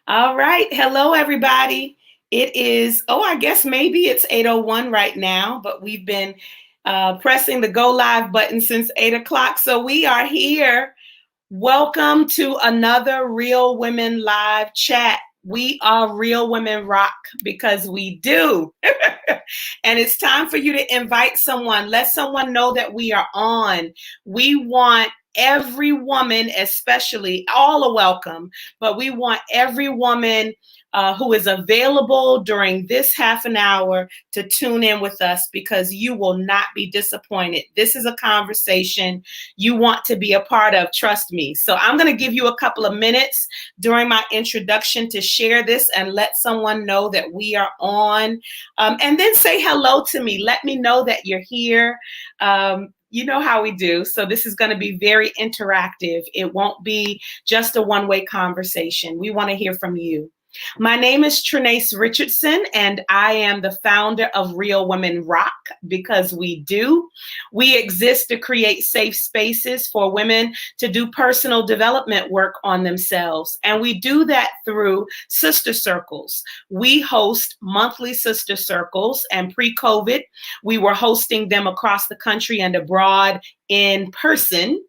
All right. Hello, everybody. It is, I guess maybe it's 8:01 right now, but we've been pressing the go live button since 8 o'clock. So we are here. Welcome to another Real Women Live chat. We are Real Women Rock because we do. And it's time for you to invite someone. Let someone know that we are on. We want every woman, especially, all are welcome, but we want every woman who is available during this half an hour to tune in with us because you will not be disappointed. This is a conversation you want to be a part of, trust me. So I'm going to give you a couple of minutes during my introduction to share this and let someone know that we are on. And then say hello to me. Let me know that you're here. You know how we do. So this is going to be very interactive. It won't be just a one-way conversation. We want to hear from you. My name is Trinace Richardson, and I am the founder of Real Women Rock because we do. We exist to create safe spaces for women to do personal development work on themselves. And we do that through sister circles. We host monthly sister circles, and pre-COVID, we were hosting them across the country and abroad in person.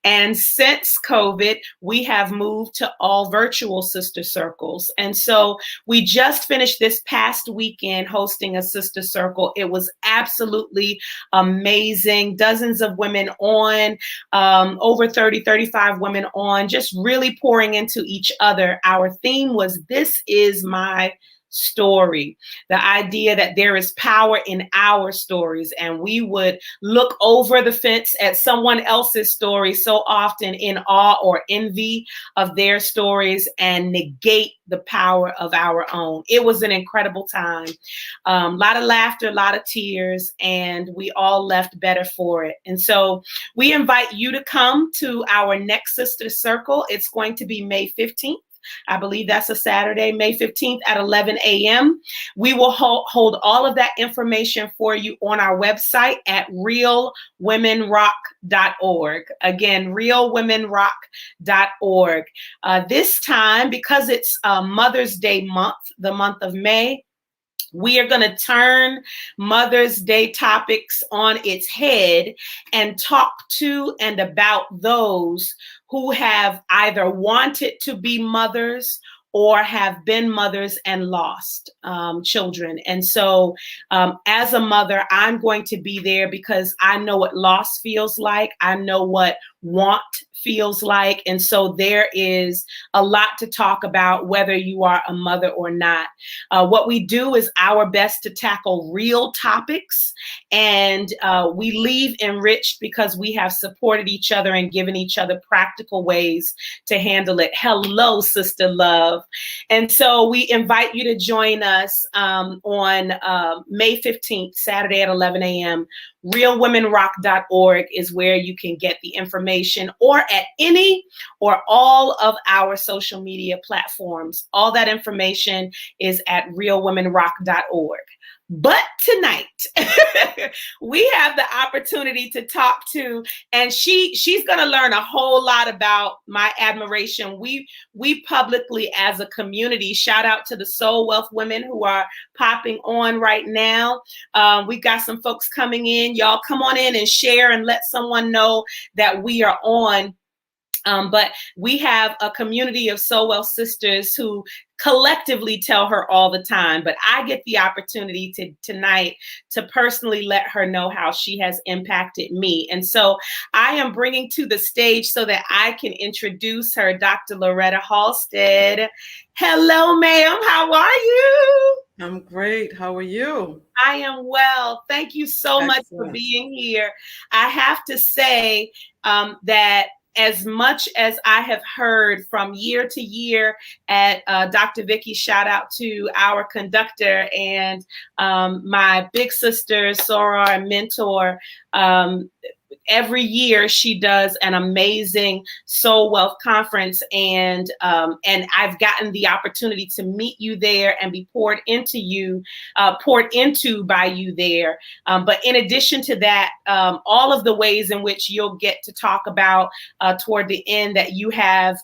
And since COVID, we have moved to all virtual sister circles. And so we just finished this past weekend hosting a sister circle. It was absolutely amazing. Dozens of women on, over 30, 35 women on, just really pouring into each other. Our theme was, "This is my story." The idea that there is power in our stories, and we would look over the fence at someone else's story so often in awe or envy of their stories and negate the power of our own. It was an incredible time. A lot of laughter, a lot of tears, and we all left better for it. And so we invite you to come to our next sister circle. It's going to be May 15th. I believe that's a Saturday, May 15th at 11 a.m. We will hold all of that information for you on our website at realwomenrock.org. Again, realwomenrock.org. This time, because it's Mother's Day month, the month of May, we are going to turn Mother's Day topics on its head and talk to and about those who have either wanted to be mothers or have been mothers and lost children. And so as a mother, I'm going to be there because I know what loss feels like. I know what want feels like. And so there is a lot to talk about whether you are a mother or not. What we do is our best to tackle real topics, and we leave enriched because we have supported each other and given each other practical ways to handle it. Hello, sister love. And so we invite you to join us on May 15th, Saturday at 11 a.m. realwomenrock.org is where you can get the information, or at any or all of our social media platforms. All that information is at realwomenrock.org. But tonight, we have the opportunity to talk to, and she's going to learn a whole lot about my admiration. We publicly, as a community, shout out to the Soul Wealth women who are popping on right now. We got some folks coming in. Y'all come on in and share and let someone know that we are on. But we have a community of Soul Wealth sisters who collectively tell her all the time, but I get the opportunity tonight to personally let her know how she has impacted me. And so I am bringing to the stage so that I can introduce her, Dr. Lauretta Halstead. Hello, ma'am. How are you? I'm great. How are you? I am well. Thank you so much for being here. I have to say that as much as I have heard from year to year at Dr. Vicky, shout out to our conductor and my big sister, Soror, and mentor, every year she does an amazing Soul Wealth Conference, and I've gotten the opportunity to meet you there and be poured into by you there. But in addition to that, all of the ways in which you'll get to talk about toward the end that you have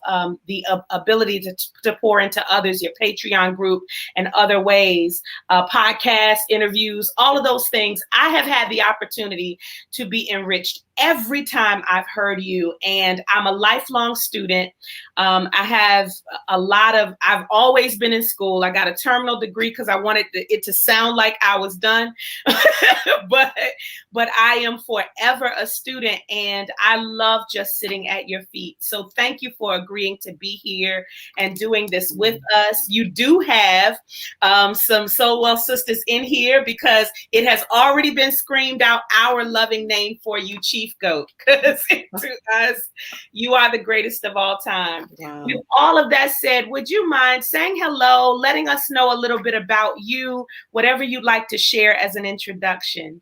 the ability to pour into others, your Patreon group and other ways, podcasts, interviews, all of those things. I have had the opportunity to be enriched every time I've heard you, and I'm a lifelong student. I've always been in school. I got a terminal degree because I wanted it to sound like I was done, but I am forever a student, and I love just sitting at your feet. So thank you for agreeing to be here and doing this with us. You do have some Soul Wealth sisters in here because it has already been screamed out, our loving name for you, Chief Goat, because to us, you are the greatest of all time. Wow. With all of that said, would you mind saying hello, letting us know a little bit about you, whatever you'd like to share as an introduction?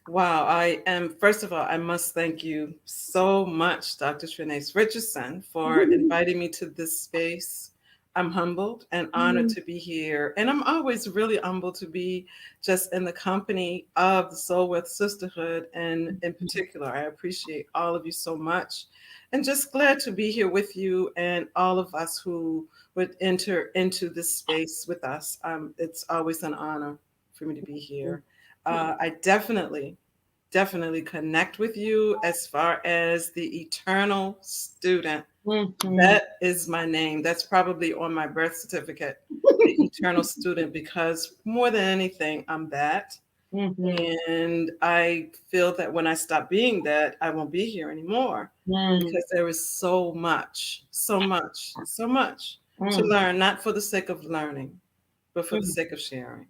Wow. First of all, I must thank you so much, Dr. Trinace Richardson, for inviting me to this space. I'm humbled and honored to be here. And I'm always really humbled to be just in the company of the Soul Wealth Sisterhood. And in particular, I appreciate all of you so much. And just glad to be here with you and all of us who would enter into this space with us. It's always an honor for me to be here. I definitely connect with you as far as the eternal student. That is my name. That's probably on my birth certificate, the eternal student, because more than anything, I'm that. And I feel that when I stop being that, I won't be here anymore because there is so much to learn, not for the sake of learning, but for the sake of sharing.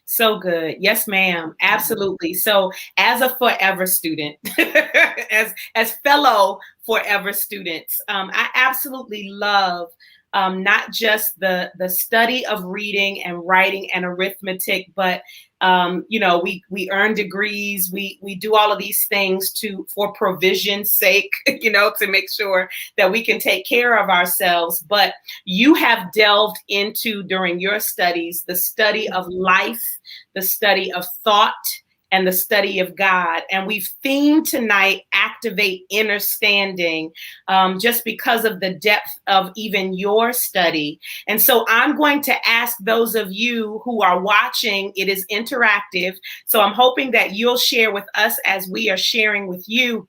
So good. Yes, ma'am. Absolutely. So as a forever student, as fellow forever students, I absolutely love not just the study of reading and writing and arithmetic, but we earn degrees, we do all of these things for provision's sake, to make sure that we can take care of ourselves. But you have delved into, during your studies, the study of life, the study of thought, and the study of God. And we've themed tonight, Activate Innerstanding, just because of the depth of even your study. And so I'm going to ask those of you who are watching, it is interactive. So I'm hoping that you'll share with us as we are sharing with you.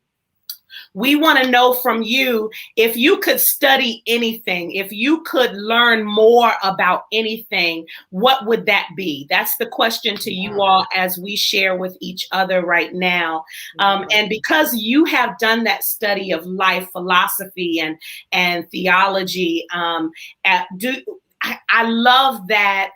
We want to know from you, if you could study anything, if you could learn more about anything, what would that be? That's the question to you all as we share with each other right now. And because you have done that study of life, philosophy, and theology, I love that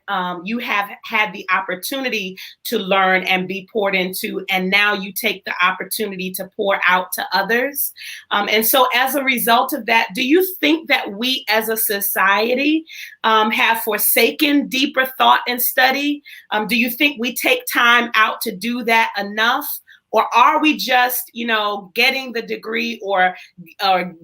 you have had the opportunity to learn and be poured into, and now you take the opportunity to pour out to others. And so as a result of that, do you think that we as a society have forsaken deeper thought and study? Do you think we take time out to do that enough? Or are we just, getting the degree or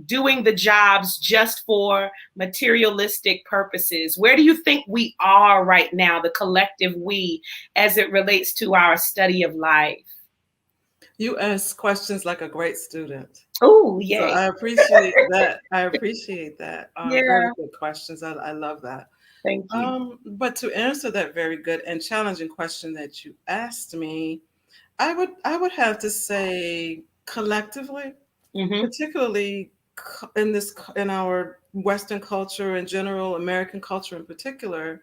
doing the jobs just for materialistic purposes? Where do you think we are right now, the collective we, as it relates to our study of life? You ask questions like a great student. Oh, yay. So I appreciate that. Yeah. Very good questions. I love that. Thank you. But to answer that very good and challenging question that you asked me, I would have to say collectively, particularly in our Western culture in general, American culture in particular,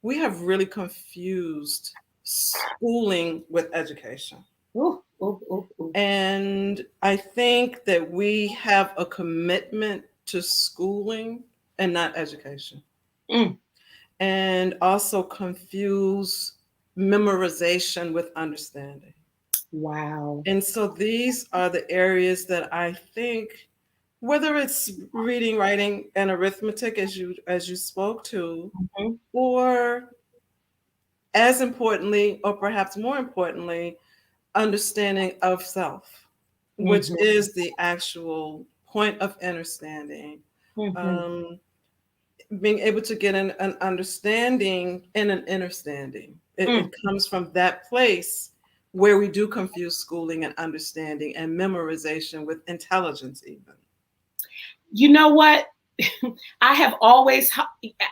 we have really confused schooling with education. And I think that we have a commitment to schooling and not education. And also confuse memorization with understanding. Wow. And so these are the areas that I think, whether it's reading, writing, and arithmetic, as you spoke to, or as importantly, or perhaps more importantly, understanding of self. which is the actual point of understanding. Mm-hmm. Um, Being able to get an understanding and an understanding. It comes from that place where we do confuse schooling and understanding and memorization with intelligence, even. You know what? I have always,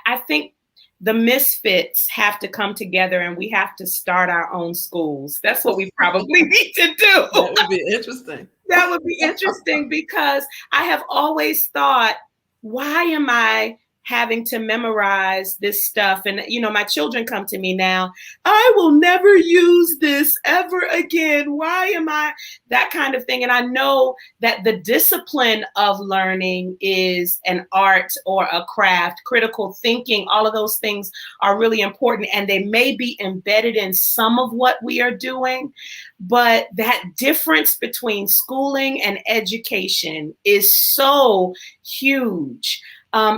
I think the misfits have to come together and we have to start our own schools. That's what we probably need to do. That would be interesting. That would be interesting because I have always thought, why am I having to memorize this stuff? And, you know, my children come to me now, I will never use this ever again. Why am I that kind of thing? And I know that the discipline of learning is an art or a craft, critical thinking, all of those things are really important. And they may be embedded in some of what we are doing. But that difference between schooling and education is so huge.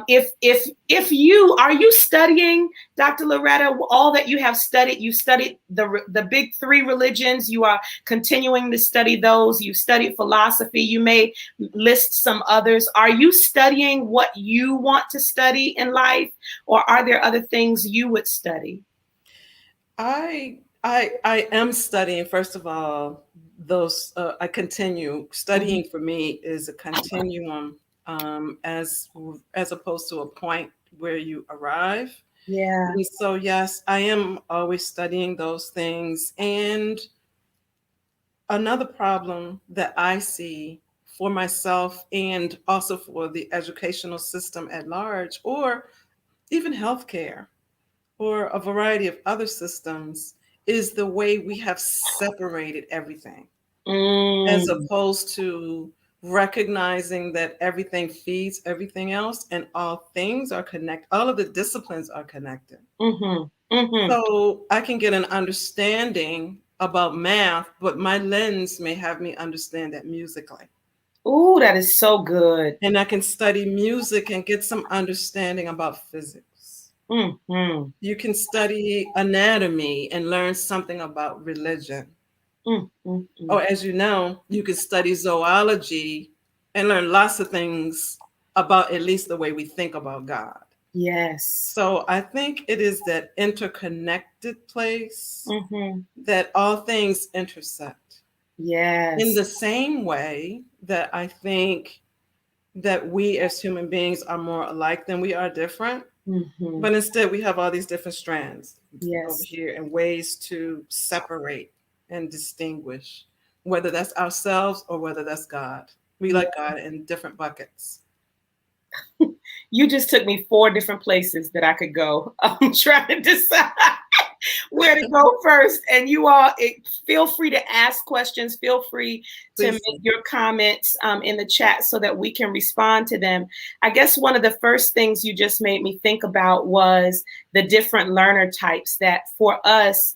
If you are you studying, Dr. Loretta, all that you have studied, you studied the big three religions, you are continuing to study those, you studied philosophy, you may list some others. Are you studying what you want to study in life, or are there other things you would study? I am studying. First of all, those I continue studying. For me is a continuum, as opposed to a point where you arrive. Yeah. And so yes, I am always studying those things. And another problem that I see for myself and also for the educational system at large, or even healthcare, or a variety of other systems, is the way we have separated everything, as Mm. opposed to recognizing that everything feeds everything else and all things are connected. All of the disciplines are connected. Mm-hmm. Mm-hmm. So I can get an understanding about math, but my lens may have me understand that musically. Ooh, that is so good. And I can study music and get some understanding about physics. Mm-hmm. You can study anatomy and learn something about religion. Mm-hmm. Or, as you know, you can study zoology and learn lots of things about at least the way we think about God. Yes. So I think it is that interconnected place Mm-hmm. that all things intersect. In Yes. the same way that I think that we as human beings are more alike than we are different. Mm-hmm. But instead, we have all these different strands over Yes. here and ways to separate and distinguish, whether that's ourselves or whether that's God. We Yeah. like God in different buckets. You just took me 4 different places that I could go. I'm trying to decide where to go first. And you all, feel free to ask questions. Feel free to Please. make your comments in the chat so that we can respond to them. I guess one of the first things you just made me think about was the different learner types that for us,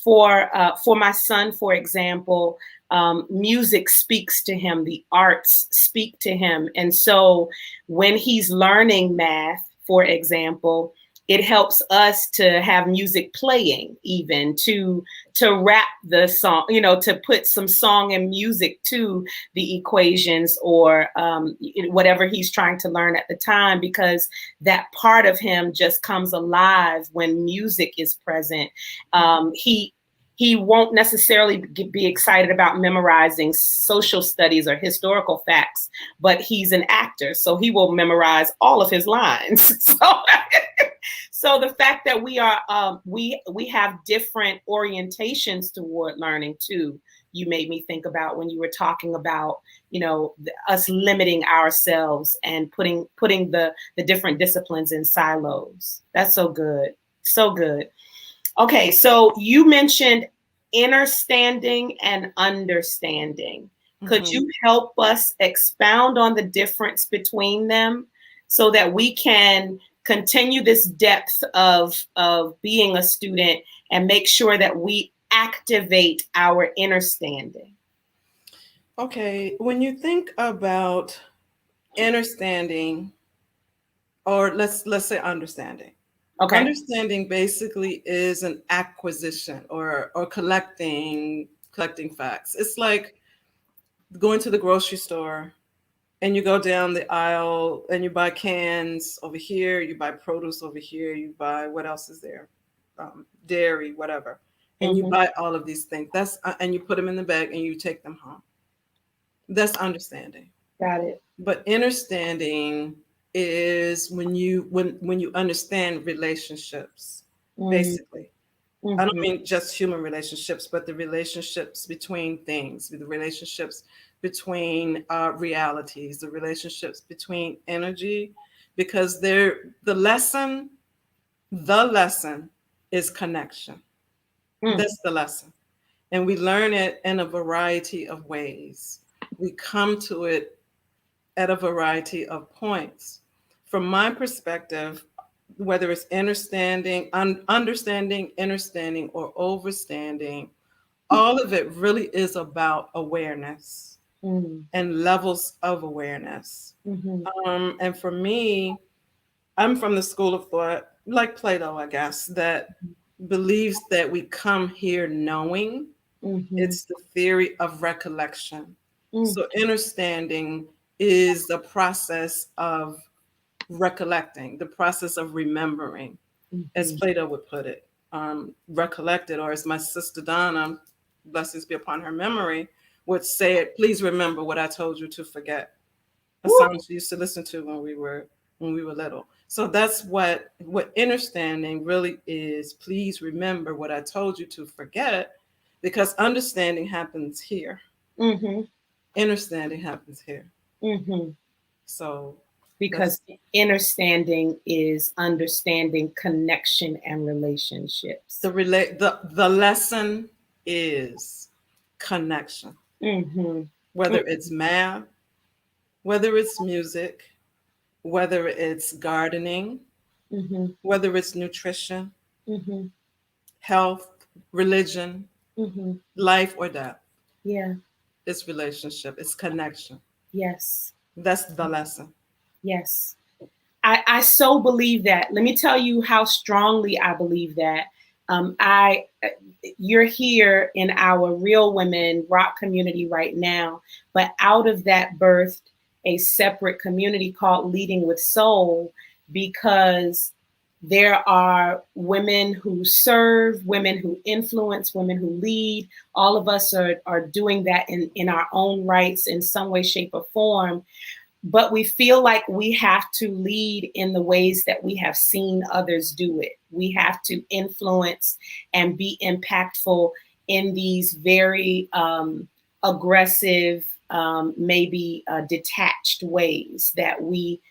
for my son, for example, music speaks to him, the arts speak to him. And so when he's learning math, for example, it helps us to have music playing, even to rap the song, you know, to put some song and music to the equations or whatever he's trying to learn at the time, because that part of him just comes alive when music is present. He won't necessarily be excited about memorizing social studies or historical facts, but he's an actor, so he will memorize all of his lines. So the fact that we have different orientations toward learning too, you made me think about when you were talking about, you know, us limiting ourselves and putting the different disciplines in silos. That's so good, so good. Okay, so you mentioned understanding and understanding. Could Mhm. you help us expound on the difference between them so that we can continue this depth of being a student and make sure that we activate our understanding? Okay, when you think about understanding, or let's say understanding. Okay. Understanding basically is an acquisition or collecting facts. It's like going to the grocery store and you go down the aisle and you buy cans over here, you buy produce over here, you buy, what else is there? Dairy, whatever. And you Mm-hmm. buy all of these things. And you put them in the bag and you take them home. That's understanding. Got it. But understanding is when you understand relationships, basically. I don't Mm-hmm. mean just human relationships, but the relationships between things, the relationships between realities, the relationships between energy, because the lesson is connection. Mm. That's the lesson. And we learn it in a variety of ways. We come to it at a variety of points. From my perspective, whether it's understanding, understanding, or overstanding, all of it really is about awareness Mm. and levels of awareness. Mm-hmm. And for me, I'm from the school of thought, like Plato, I guess, that believes that we come here knowing. Mm-hmm. It's the theory of recollection. Mm. So, understanding is the process of recollecting, the process of remembering, as Mm-hmm. Plato would put it. Recollected, or as my sister Donna, blessings be upon her memory, would say it, please remember what I told you to forget. A Woo. song she used to listen to when we were little. So that's what understanding really is. Please remember what I told you to forget, because understanding happens here. Mm-hmm. Understanding happens here. Mm-hmm. So Because that's understanding is understanding connection and relationships. the lesson is connection. Mm-hmm. Whether it's math, whether it's music, whether it's gardening, Mm-hmm. whether it's nutrition, Mm-hmm. health, religion, Mm-hmm. life or death. Yeah. It's relationship, it's connection. Yes. That's the lesson. Yes. I so believe that. Let me tell you how strongly I believe that. I You're here in our Real Women Rock community right now, but out of that birthed a separate community called Leading with Soul, because there are women who serve, women who influence, women who lead. All of us are doing that in our own rights in some way, shape, or form, but we feel like we have to lead in the ways that we have seen others do it. We have to influence and be impactful in these very aggressive, maybe detached ways that we,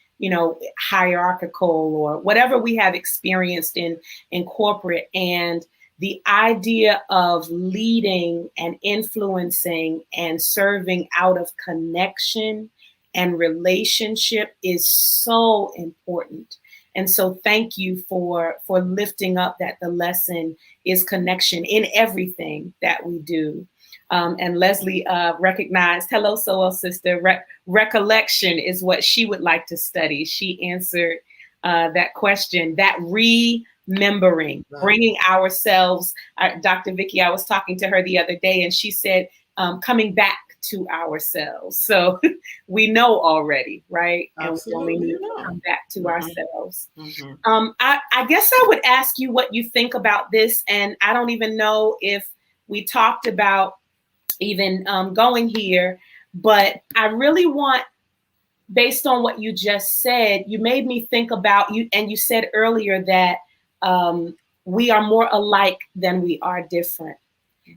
hierarchical or whatever we have experienced in corporate. And the idea of leading and influencing and serving out of connection and relationship is so important. And so thank you for lifting up that the lesson is connection in everything that we do. And Leslie recognized, hello, soul sister, recollection is what she would like to study. She answered that question, that remembering, bringing ourselves. Dr. Vicky, I was talking to her the other day and she said, coming back to ourselves. So we know already, right? And we only Absolutely, need you to know. come back to ourselves. Mm-hmm. I guess I would ask you what you think about this. And I don't even know if we talked about even going here, but I really want, based on what you just said, you made me think about you. And you said earlier that we are more alike than we are different.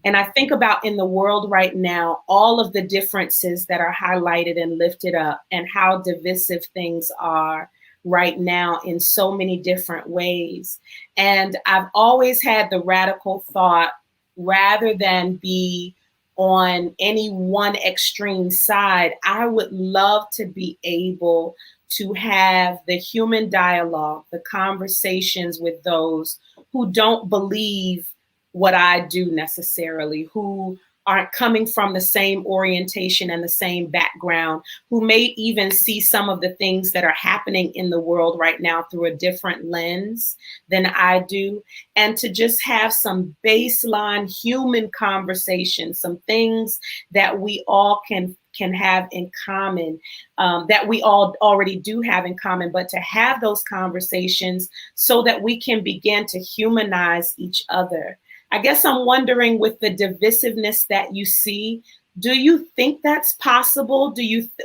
And I think about in the world right now, all of the differences that are highlighted and lifted up, and how divisive things are right now in so many different ways. And I've always had the radical thought, rather than be on any one extreme side, I would love to be able to have the human dialogue, the conversations with those who don't believe what I do necessarily, who aren't coming from the same orientation and the same background, who may even see some of the things that are happening in the world right now through a different lens than I do, and to just have some baseline human conversation, some things that we all can have in common, that we all already do have in common, but to have those conversations so that we can begin to humanize each other. I guess I'm wondering, with the divisiveness that you see, do you think that's possible?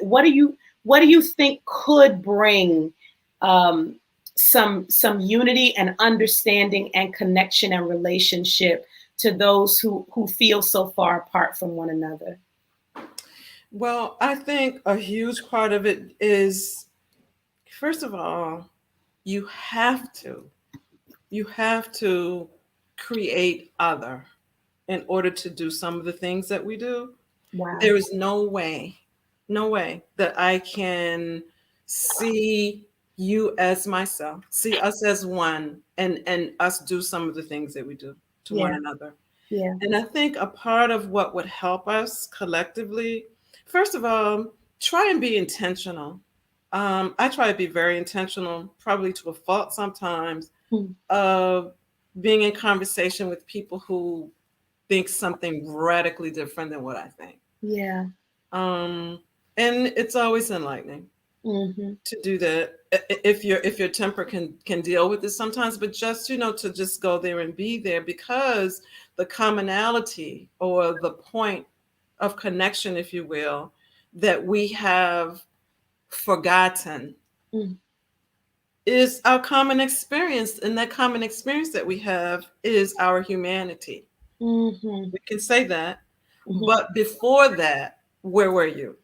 What do you think could bring some unity and understanding and connection and relationship to those who feel so far apart from one another? Well, I think a huge part of it is, first of all, you have to create other in order to do some of the things that we do. Wow. There is no way that I can see you as myself, see us as one, and us do some of the things that we do to one Yeah. another. Yeah. And I think a part of what would help us collectively, first of all, try and be intentional. I try to be very intentional, probably to a fault sometimes, of being in conversation with people who think something radically different than what I think. Yeah. And it's always enlightening to do that if your temper can deal with it sometimes, but just to just go there and be there, because the commonality or the point of connection, if you will, that we have forgotten is our common experience, and that common experience that we have is our humanity. We can say that, but before that, where were you?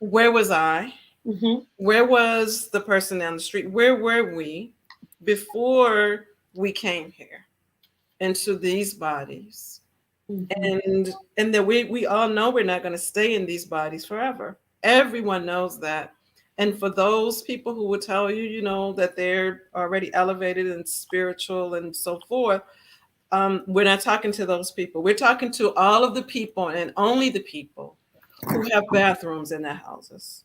Where was I? Where was the person down the street? Where were we before we came here into these bodies? And that we all know we're not going to stay in these bodies forever. Everyone knows that. And for those people who would tell you, that they're already elevated and spiritual and so forth, we're not talking to those people. We're talking to all of the people, and only the people who have bathrooms in their houses.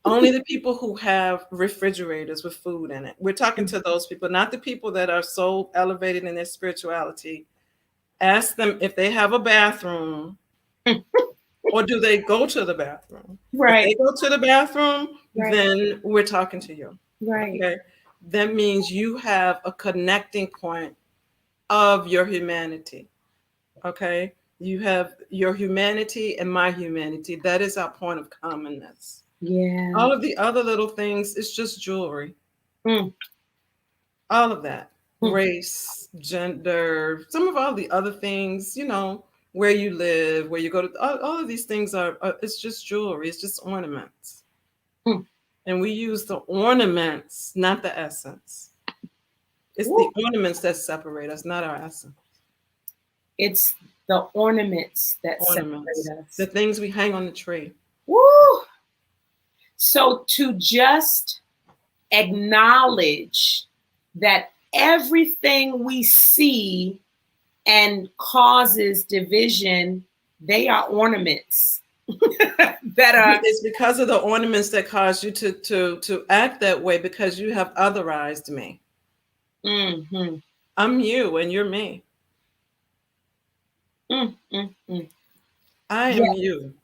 Only the people who have refrigerators with food in it. We're talking to those people, not the people that are so elevated in their spirituality. Ask them if they have a bathroom, or do they go to the bathroom? Right. If they go to the bathroom, Right. then we're talking to you. Right. Okay. That means you have a connecting point of your humanity. Okay. You have your humanity and my humanity. That is our point of commonness. Yeah. All of the other little things, it's just jewelry. All of that. Race, gender, some of all the other things, where you live, where you go to, all of these things are it's just jewelry. It's just ornaments. And we use the ornaments, not the essence. It's the ornaments that separate us, not our essence. It's the ornaments that separate us. The things we hang on the tree. Woo! So to just acknowledge that everything we see and causes division, they are ornaments. That are. It's because of the ornaments that cause you to act that way, because you have otherized me. I'm you and you're me. I am you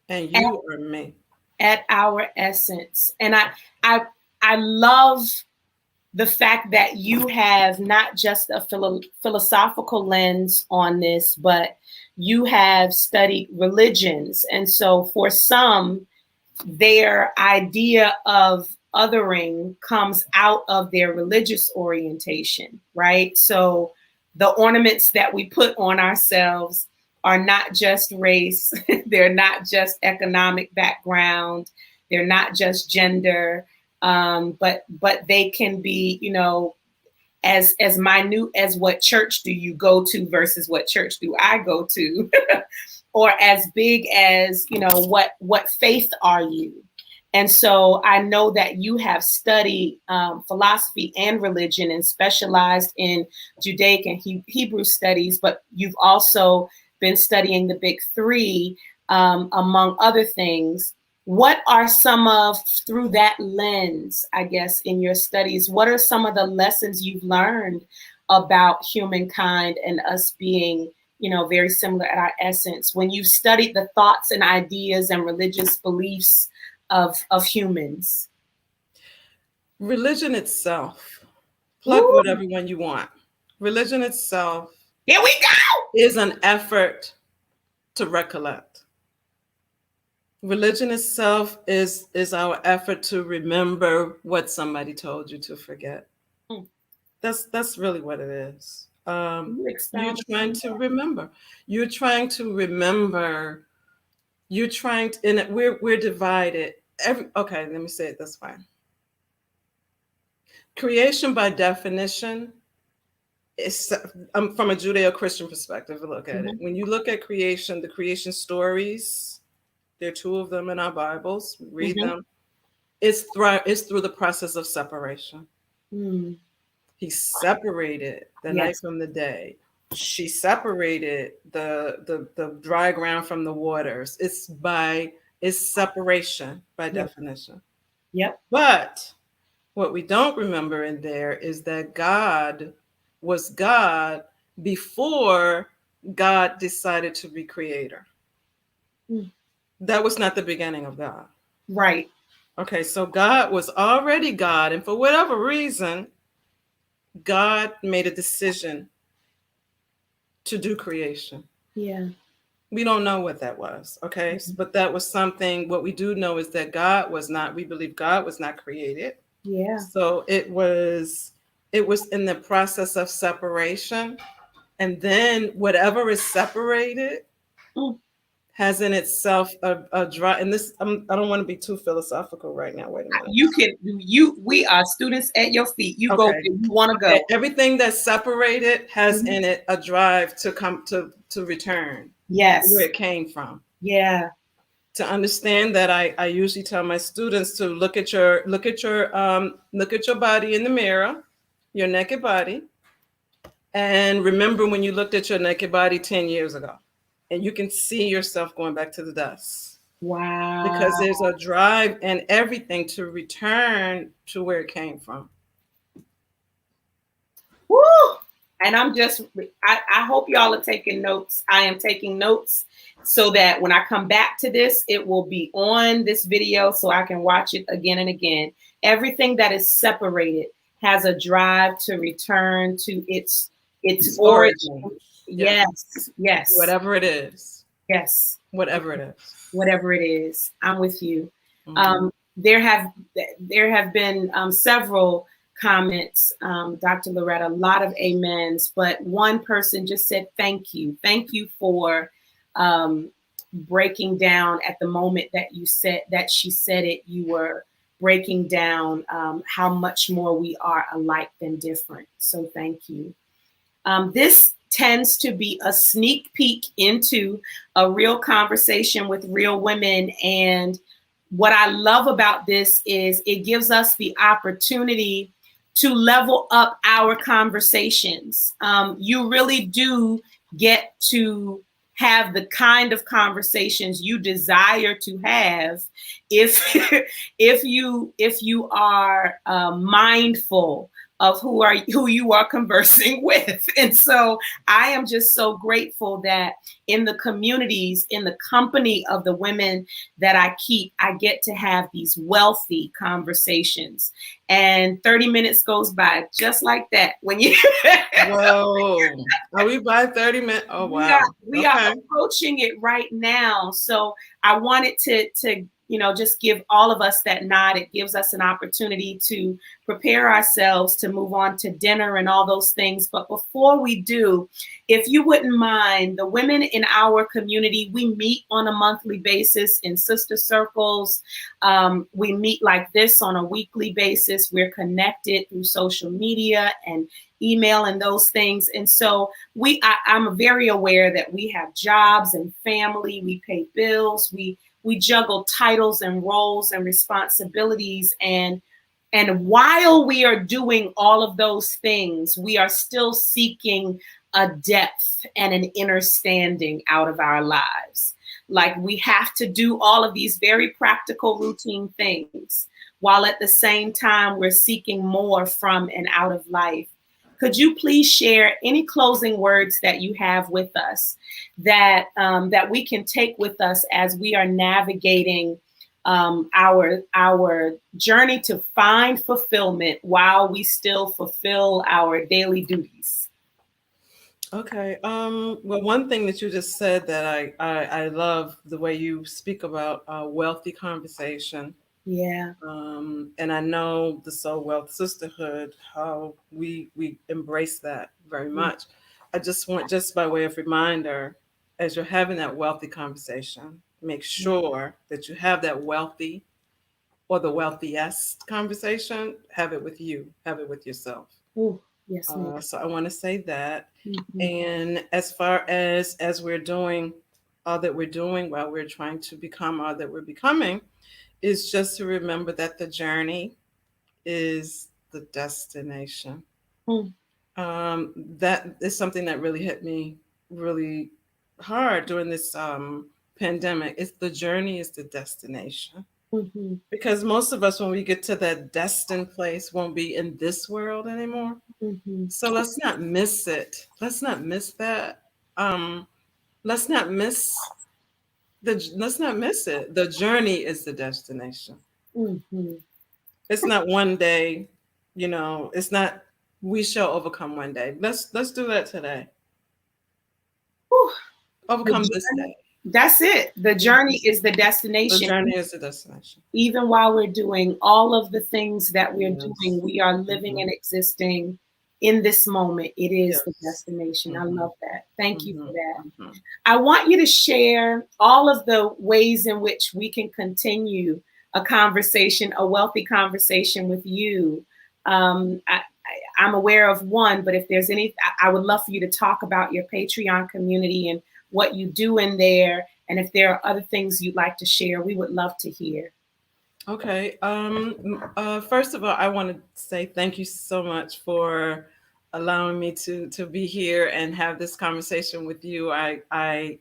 and you are me. At our essence. And I love the fact that you have not just a philosophical lens on this, but you have studied religions. And so for some, their idea of othering comes out of their religious orientation, right? So the ornaments that we put on ourselves are not just race, they're not just economic background, they're not just gender, but they can be, as minute as what church do you go to versus what church do I go to, or as big as, what faith are you? And so I know that you have studied philosophy and religion and specialized in Judaic and Hebrew studies, but you've also been studying the big three, among other things. What are some of, through that lens, I guess, in your studies, what are some of the lessons you've learned about humankind and us being very similar at our essence. When you've studied the thoughts and ideas and religious beliefs of humans. Religion itself, plug Ooh, whatever one you want. Religion itself here we go. is an effort to recollect. Religion itself is our effort to remember what somebody told you to forget. Hmm. That's really what it is. You You're expound trying upon to that. remember. You're trying to remember. You're trying to, and we're divided. Okay, let me say it this way. Creation, by definition, is from a Judeo-Christian perspective. Look at it. Mhm. When you look at creation, the creation stories, there are two of them in our Bibles. Read Mhm. them. It's through the process of separation. Mm. He separated the night Yes. from the day. She separated the dry ground from the waters. It's separation by Yep. definition. Yep. But what we don't remember in there is that God was God before God decided to be creator. Mm. That was not the beginning of God. Right. Okay, so God was already God, and for whatever reason, God made a decision to do creation. Yeah. We don't know what that was, okay? Mhm. But that was something, what we do know is that we believe God was not created. Yeah. So it was in the process of separation. And then whatever is separated Mm. has in itself a dry, and this, I don't want to be too philosophical right now. Wait a minute. We are students at your feet. You go where Okay. you want to Okay. go. Everything that's separated has Mhm. in it a drive to come to return where Yes. it came from. Yeah. To understand that, I usually tell my students to look at your body in the mirror, your naked body, and remember when you looked at your naked body 10 years ago, and you can see yourself going back to the dust, Wow. because there's a drive and everything to return to where it came from. Woo! And I hope y'all are taking notes. I am taking notes so that when I come back to this, it will be on this video so I can watch it again and again. Everything that is separated has a drive to return to its It's origin. origin. Yeah. Yes. Yes. Whatever it is. Yes. Whatever it is. Whatever it is. I'm with you. Mm-hmm. There have been several comments, Dr. Loretta, a lot of amens, but one person just said, thank you. Thank you for breaking down at the moment that she said it, you were breaking down how much more we are alike than different. So thank you. This tends to be a sneak peek into a real conversation with real women. And what I love about this is it gives us the opportunity to level up our conversations. You really do get to have the kind of conversations you desire to have if if you are mindful of who you are conversing with. And so I am just so grateful that in the communities, in the company of the women that I keep, I get to have these wealthy conversations. And 30 minutes goes by just like that. When you Whoa. Are we by 30 minutes? Oh, wow. we are Okay. approaching it right now. So I wanted to just give all of us that nod. It gives us an opportunity to prepare ourselves to move on to dinner and all those things. But before we do, if you wouldn't mind, the women in our community, we meet on a monthly basis in sister circles. We meet like this on a weekly basis. We're connected through social media and email and those things. And so I'm very aware that we have jobs and family, we pay bills, we juggle titles and roles and responsibilities. And while we are doing all of those things, we are still seeking a depth and an understanding out of our lives. Like we have to do all of these very practical, routine things, while at the same time we're seeking more from and out of life. could you please share any closing words that you have with us that that we can take with us as we are navigating our journey to find fulfillment while we still fulfill our daily duties? Okay. Well, one thing that you just said that I love the way you speak about wealthy conversation. Yeah. And I know the Soul Wealth Sisterhood, how we embrace that very much. I just want, just by way of reminder, as you're having that wealthy conversation, make sure that you have that wealthy or the wealthiest conversation. Have it with you. Have it with yourself. Ooh, yes, ma'am. So I want to say that. Mm-hmm. And as far as we're doing all that we're doing while we're trying to become all that we're becoming, is just to remember that the journey is the destination. Mm. That is something that really hit me really hard during this pandemic. It's the journey is the destination. Mm-hmm. Because most of us, when we get to that destined place, won't be in this world anymore. Mm-hmm. So let's not miss it. Let's not miss that. Um, let's not miss let's not miss it. The journey is the destination. Mm-hmm. It's not one day, it's not we shall overcome one day. Let's do that today. Whew. The Overcome this journey, day. that's it. The journey is the The destination. journey is the destination. Even while we're doing all of the things that we're Yes. doing, we are living and existing in this moment. It is the Yes. destination. I Mm-hmm. love that. Thank you for Mm-hmm. that. Mm-hmm. I want you to share all of the ways in which we can continue a conversation, a wealthy conversation with you. I'm aware of one, but if there's any, I would love for you to talk about your Patreon community and what you do in there. And if there are other things you'd like to share, we would love to hear. Okay. First of all, I want to say thank you so much for allowing me to be here and have this conversation with you. I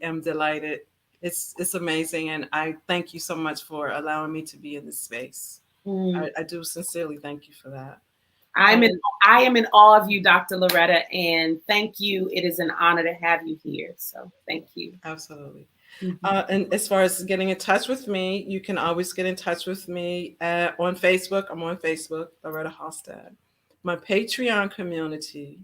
am delighted. It's amazing, and I thank you so much for allowing me to be in this space. Mm. I do sincerely thank you for that. I'm in, And I am in awe of you, Dr. Loretta, and thank you. It is an honor to have you here. So thank you. absolutely. Mhm. And as far as getting in touch with me, you can always get in touch with me on Facebook. I'm on Facebook, Loretta Halstead. My Patreon community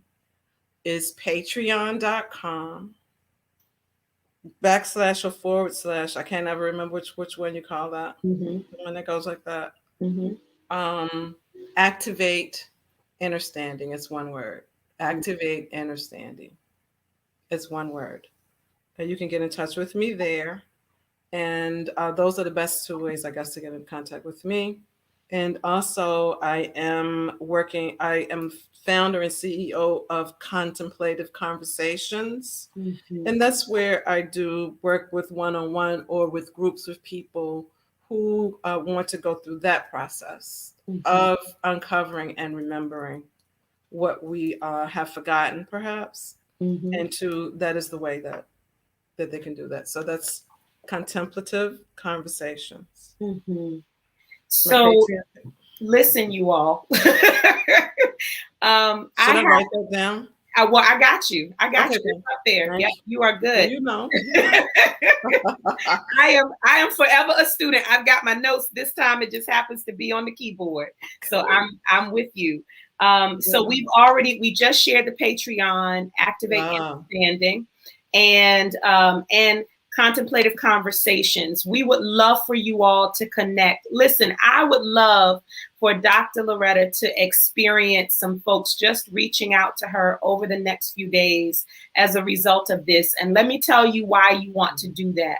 is patreon.com/or/. I can't ever remember which one you call that. Mhm. The one that goes like that. Mhm. Um, Activate Understanding. It's one word. Activate Understanding. It's one word. And you can get in touch with me there. And those are the best two ways, I guess, to get in contact with me. And also, I am founder and CEO of Contemplative Conversations. Mhm. And that's where I do work with one on one or with groups of people who want to go through that process Mhm. of uncovering and remembering what we have forgotten, perhaps. Mhm. And that is the way that they can do that. So that's Contemplative Conversations. Mhm. My So Patreon. listen, you all. Should I write that down? Well, I got you. I got Okay, you. It's up there. thank Yep, you. you are Well, good. you know. I am forever a student. I've got my notes. This time it just happens to be on the keyboard. So Cool. I'm with you. So Yeah. we just shared the Patreon, Activate Wow. Understanding, and Contemplative Conversations. We would love for you all to connect. Listen, I would love for Dr. Loretta to experience some folks just reaching out to her over the next few days as a result of this. And let me tell you why you want to do that.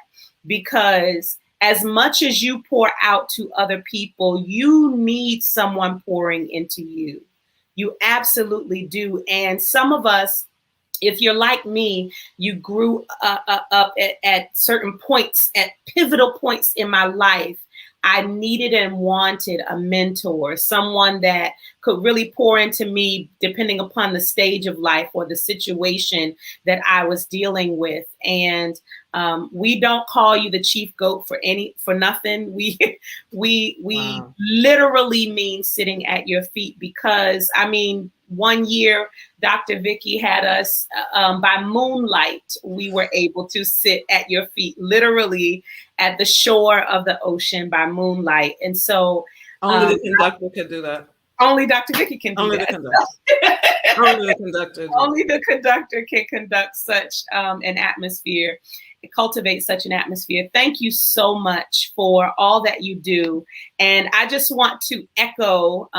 Because as much as you pour out to other people, you need someone pouring into you. You absolutely do. And some of us, if you're like me, you grew up at certain points, at pivotal points in my life. I needed and wanted a mentor, someone that could really pour into me depending upon the stage of life or the situation that I was dealing with. And we don't call you the chief goat for nothing. We Wow. literally mean sitting at your feet because I mean, one year, Dr. Vicky had us by moonlight. We were able to sit at your feet, literally at the shore of the ocean by moonlight. And so only the conductor could do that. Only Dr. Vicky can do only that. The conductor. Only the conductor. Only the conductor can conduct such an atmosphere, cultivate such an atmosphere. Thank you so much for all that you do. And I just want to echo,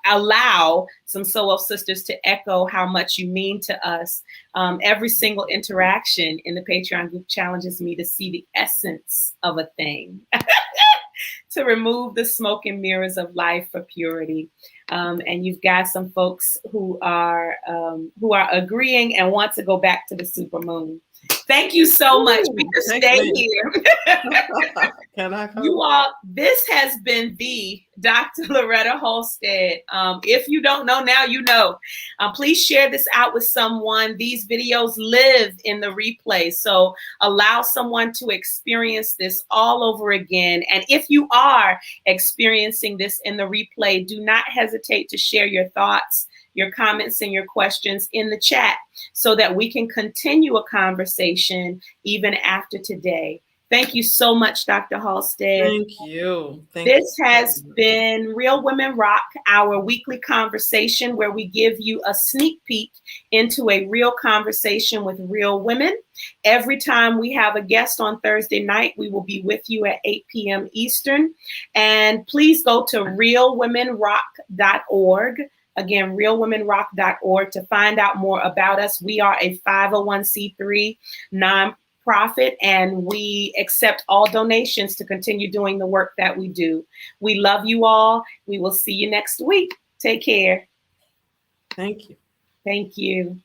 allow some Soul Sisters to echo how much you mean to us. Every single interaction in the Patreon group challenges me to see the essence of a thing. To remove the smoke and mirrors of life for purity. And you've got some folks who are agreeing and want to go back to the supermoon. Thank you so much. We can stay here. Can I come? You all, this has been the Dr. Loretta Halstead. If you don't know now, you know. Please share this out with someone. These videos live in the replay, so allow someone to experience this all over again. And if you are experiencing this in the replay, do not hesitate to share your thoughts, your comments, and your questions in the chat so that we can continue a conversation even after today. Thank you so much, Dr. Halstead. Thank you. This has been Real Women Rock, our weekly conversation where we give you a sneak peek into a real conversation with real women. Every time we have a guest on Thursday night, we will be with you at 8 p.m. Eastern. And please go to realwomenrock.org. Again, realwomenrock.org to find out more about us. We are a 501c3 nonprofit, and we accept all donations to continue doing the work that we do. We love you all. We will see you next week. Take care. Thank you. Thank you.